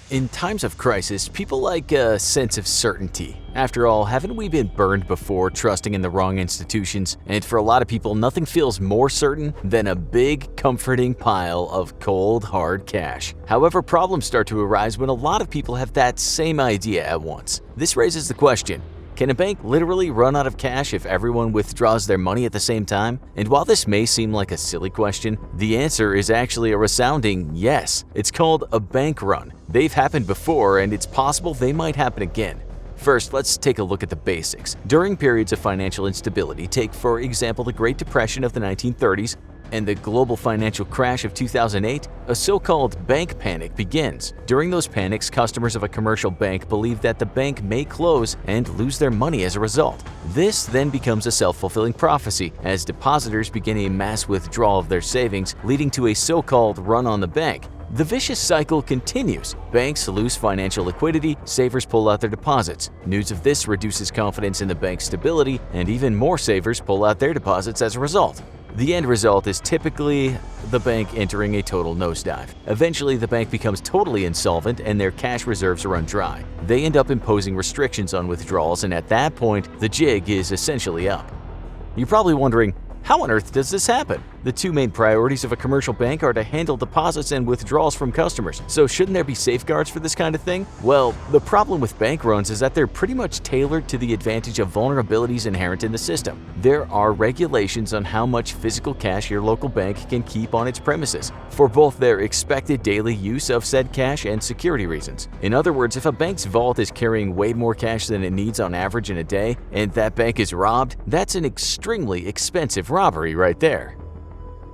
In times of crisis, people like a sense of certainty. After all, haven't we been burned before trusting in the wrong institutions? And for a lot of people, nothing feels more certain than a big, comforting pile of cold, hard cash. However, problems start to arise when a lot of people have that same idea at once. This raises the question, can a bank literally run out of cash if everyone withdraws their money at the same time? And while this may seem like a silly question, the answer is actually a resounding yes. It's called a bank run. They've happened before, and it's possible they might happen again. First, let's take a look at the basics. During periods of financial instability, take for example the Great Depression of the 1930s, and the global financial crash of 2008, a so-called bank panic begins. During those panics, customers of a commercial bank believe that the bank may close and lose their money as a result. This then becomes a self-fulfilling prophecy, as depositors begin a mass withdrawal of their savings, leading to a so-called run on the bank. The vicious cycle continues. Banks lose financial liquidity, savers pull out their deposits. News of this reduces confidence in the bank's stability, and even more savers pull out their deposits as a result. The end result is typically the bank entering a total nosedive. Eventually, the bank becomes totally insolvent and their cash reserves run dry. They end up imposing restrictions on withdrawals, and at that point, the jig is essentially up. You're probably wondering, how on earth does this happen? The two main priorities of a commercial bank are to handle deposits and withdrawals from customers, so shouldn't there be safeguards for this kind of thing? Well, the problem with bank runs is that they're pretty much tailored to the advantage of vulnerabilities inherent in the system. There are regulations on how much physical cash your local bank can keep on its premises, for both their expected daily use of said cash and security reasons. In other words, if a bank's vault is carrying way more cash than it needs on average in a day, and that bank is robbed, that's an extremely expensive robbery right there.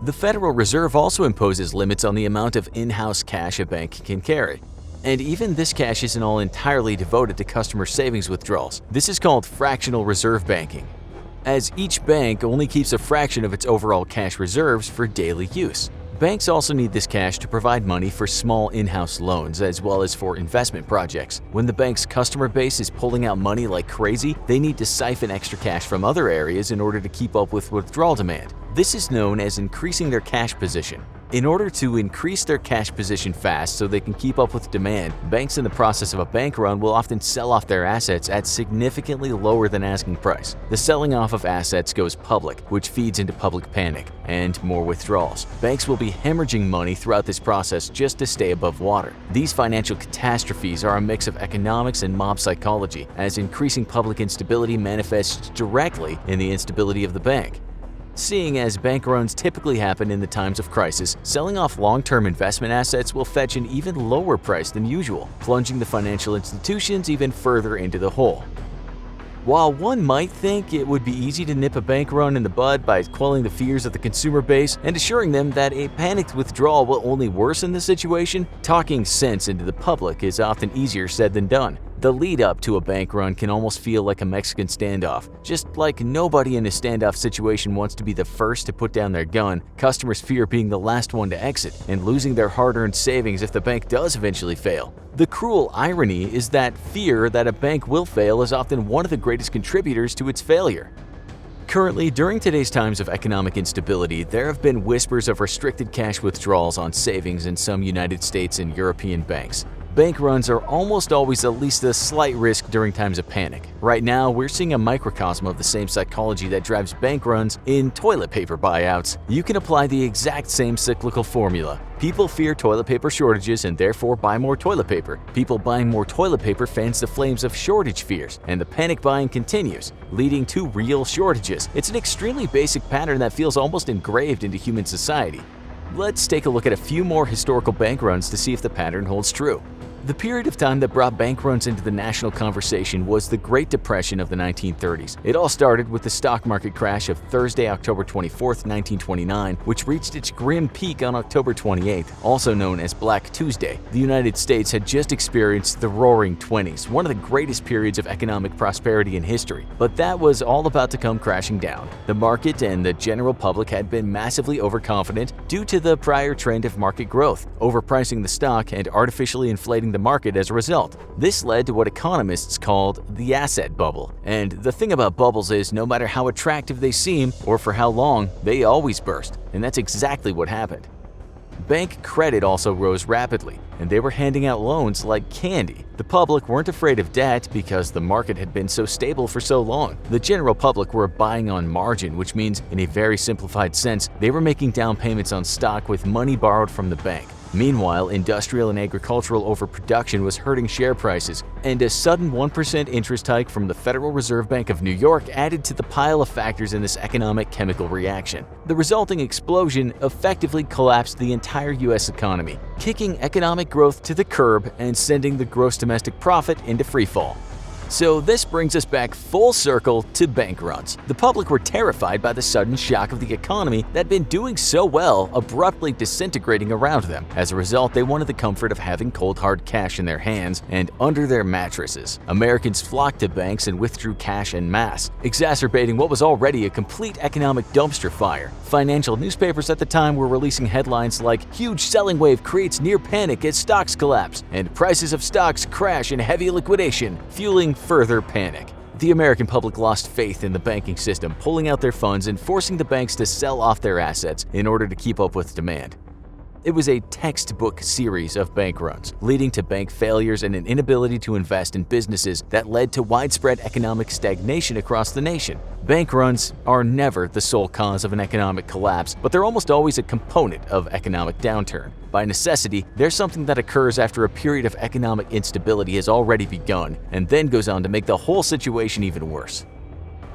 The Federal Reserve also imposes limits on the amount of in-house cash a bank can carry. And even this cash isn't all entirely devoted to customer savings withdrawals. This is called fractional reserve banking, as each bank only keeps a fraction of its overall cash reserves for daily use. Banks also need this cash to provide money for small in-house loans as well as for investment projects. When the bank's customer base is pulling out money like crazy, they need to siphon extra cash from other areas in order to keep up with withdrawal demand. This is known as increasing their cash position. In order to increase their cash position fast so they can keep up with demand, banks in the process of a bank run will often sell off their assets at significantly lower than asking price. The selling off of assets goes public, which feeds into public panic and more withdrawals. Banks will be hemorrhaging money throughout this process just to stay above water. These financial catastrophes are a mix of economics and mob psychology, as increasing public instability manifests directly in the instability of the bank. Seeing as bank runs typically happen in the times of crisis, selling off long-term investment assets will fetch an even lower price than usual, plunging the financial institutions even further into the hole. While one might think it would be easy to nip a bank run in the bud by quelling the fears of the consumer base and assuring them that a panicked withdrawal will only worsen the situation, talking sense into the public is often easier said than done. The lead up to a bank run can almost feel like a Mexican standoff. Just like nobody in a standoff situation wants to be the first to put down their gun, customers fear being the last one to exit and losing their hard-earned savings if the bank does eventually fail. The cruel irony is that fear that a bank will fail is often one of the greatest contributors to its failure. Currently, during today's times of economic instability, there have been whispers of restricted cash withdrawals on savings in some United States and European banks. Bank runs are almost always at least a slight risk during times of panic. Right now, we're seeing a microcosm of the same psychology that drives bank runs in toilet paper buyouts. You can apply the exact same cyclical formula. People fear toilet paper shortages and therefore buy more toilet paper. People buying more toilet paper fans the flames of shortage fears, and the panic buying continues, leading to real shortages. It's an extremely basic pattern that feels almost engraved into human society. Let's take a look at a few more historical bank runs to see if the pattern holds true. The period of time that brought bank runs into the national conversation was the Great Depression of the 1930s. It all started with the stock market crash of Thursday, October 24, 1929, which reached its grim peak on October 28, also known as Black Tuesday. The United States had just experienced the Roaring Twenties, one of the greatest periods of economic prosperity in history, but that was all about to come crashing down. The market and the general public had been massively overconfident due to the prior trend of market growth, overpricing the stock and artificially inflating the market as a result. This led to what economists called the asset bubble. And the thing about bubbles is no matter how attractive they seem or for how long, they always burst. And that's exactly what happened. Bank credit also rose rapidly, and they were handing out loans like candy. The public weren't afraid of debt because the market had been so stable for so long. The general public were buying on margin, which means, in a very simplified sense, they were making down payments on stock with money borrowed from the bank. Meanwhile, industrial and agricultural overproduction was hurting share prices, and a sudden 1% interest hike from the Federal Reserve Bank of New York added to the pile of factors in this economic chemical reaction. The resulting explosion effectively collapsed the entire U.S. economy, kicking economic growth to the curb and sending the gross domestic profit into freefall. So this brings us back full circle to bank runs. The public were terrified by the sudden shock of the economy that had been doing so well abruptly disintegrating around them. As a result, they wanted the comfort of having cold hard cash in their hands and under their mattresses. Americans flocked to banks and withdrew cash en masse, exacerbating what was already a complete economic dumpster fire. Financial newspapers at the time were releasing headlines like "Huge selling wave creates near panic as stocks collapse" and "Prices of stocks crash in heavy liquidation," fueling further panic. The American public lost faith in the banking system, pulling out their funds and forcing the banks to sell off their assets in order to keep up with demand. It was a textbook series of bank runs, leading to bank failures and an inability to invest in businesses that led to widespread economic stagnation across the nation. Bank runs are never the sole cause of an economic collapse, but they're almost always a component of economic downturn. By necessity, they're something that occurs after a period of economic instability has already begun and then goes on to make the whole situation even worse.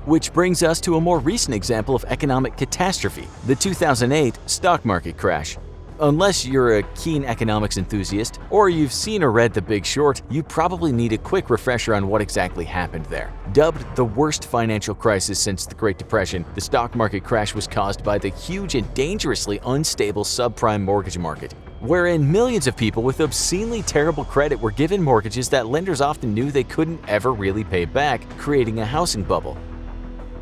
Which brings us to a more recent example of economic catastrophe, the 2008 stock market crash. Unless you're a keen economics enthusiast or you've seen or read The Big Short, you probably need a quick refresher on what exactly happened there. Dubbed the worst financial crisis since the Great Depression, the stock market crash was caused by the huge and dangerously unstable subprime mortgage market, wherein millions of people with obscenely terrible credit were given mortgages that lenders often knew they couldn't ever really pay back, creating a housing bubble.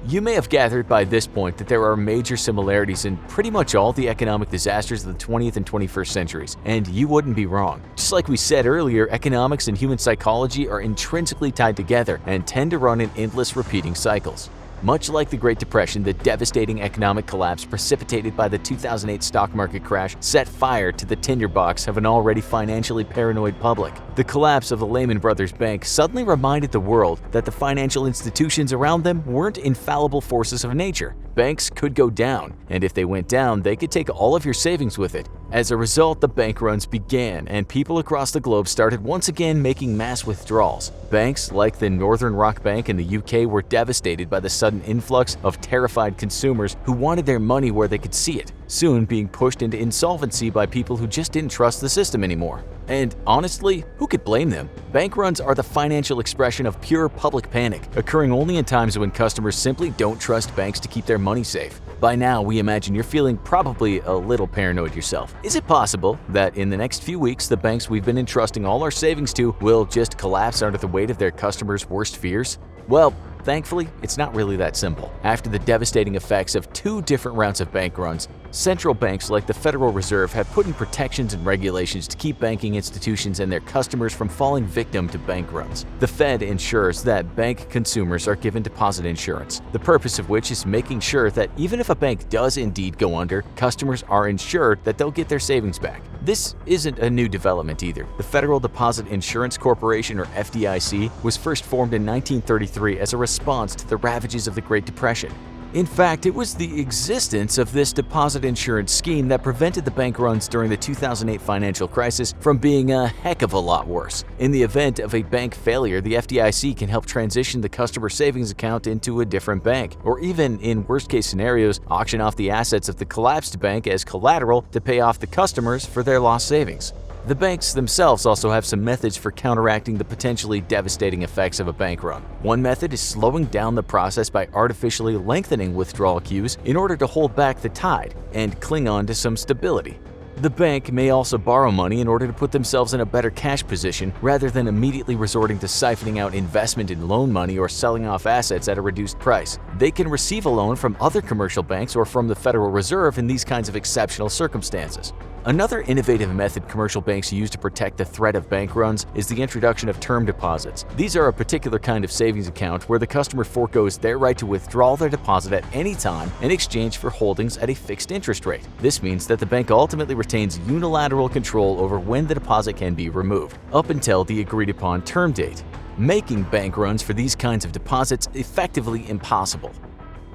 You may have gathered by this point that there are major similarities in pretty much all the economic disasters of the 20th and 21st centuries, and you wouldn't be wrong. Just like we said earlier, economics and human psychology are intrinsically tied together and tend to run in endless repeating cycles. Much like the Great Depression, the devastating economic collapse precipitated by the 2008 stock market crash set fire to the tinderbox of an already financially paranoid public. The collapse of the Lehman Brothers Bank suddenly reminded the world that the financial institutions around them weren't infallible forces of nature. Banks could go down, and if they went down, they could take all of your savings with it. As a result, the bank runs began, and people across the globe started once again making mass withdrawals. Banks like the Northern Rock Bank in the UK were devastated by the sudden influx of terrified consumers who wanted their money where they could see it, soon being pushed into insolvency by people who just didn't trust the system anymore. And honestly, who could blame them? Bank runs are the financial expression of pure public panic, occurring only in times when customers simply don't trust banks to keep their money safe. By now, we imagine you're feeling probably a little paranoid yourself. Is it possible that in the next few weeks, the banks we've been entrusting all our savings to will just collapse under the weight of their customers' worst fears? Well, thankfully, it's not really that simple. After the devastating effects of two different rounds of bank runs, central banks like the Federal Reserve have put in protections and regulations to keep banking institutions and their customers from falling victim to bank runs. The Fed ensures that bank consumers are given deposit insurance, the purpose of which is making sure that even if a bank does indeed go under, customers are insured that they'll get their savings back. This isn't a new development either. The Federal Deposit Insurance Corporation, or FDIC, was first formed in 1933 as a response to the ravages of the Great Depression. In fact, it was the existence of this deposit insurance scheme that prevented the bank runs during the 2008 financial crisis from being a heck of a lot worse. In the event of a bank failure, the FDIC can help transition the customer savings account into a different bank, or even, in worst-case scenarios, auction off the assets of the collapsed bank as collateral to pay off the customers for their lost savings. The banks themselves also have some methods for counteracting the potentially devastating effects of a bank run. One method is slowing down the process by artificially lengthening withdrawal queues in order to hold back the tide and cling on to some stability. The bank may also borrow money in order to put themselves in a better cash position rather than immediately resorting to siphoning out investment in loan money or selling off assets at a reduced price. They can receive a loan from other commercial banks or from the Federal Reserve in these kinds of exceptional circumstances. Another innovative method commercial banks use to protect the threat of bank runs is the introduction of term deposits. These are a particular kind of savings account where the customer forgoes their right to withdraw their deposit at any time in exchange for holdings at a fixed interest rate. This means that the bank ultimately retains unilateral control over when the deposit can be removed, up until the agreed-upon term date, making bank runs for these kinds of deposits effectively impossible.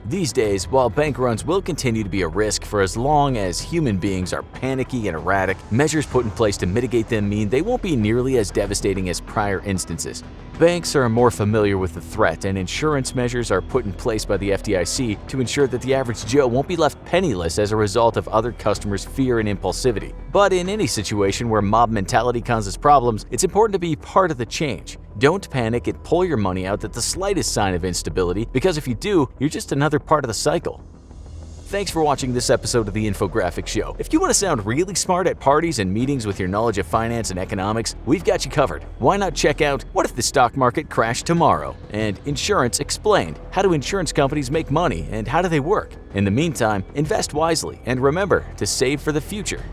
These days, while bank runs will continue to be a risk for as long as human beings are panicky and erratic, measures put in place to mitigate them mean they won't be nearly as devastating as prior instances. Banks are more familiar with the threat, and insurance measures are put in place by the FDIC to ensure that the average Joe won't be left penniless as a result of other customers' fear and impulsivity. But in any situation where mob mentality causes problems, it's important to be part of the change. Don't panic and pull your money out at the slightest sign of instability, because if you do, you're just another part of the cycle. Thanks for watching this episode of the Infographics Show. If you want to sound really smart at parties and meetings with your knowledge of finance and economics, we've got you covered. Why not check out What If the Stock Market Crashed Tomorrow? And Insurance Explained. How do insurance companies make money and how do they work? In the meantime, invest wisely and remember to save for the future.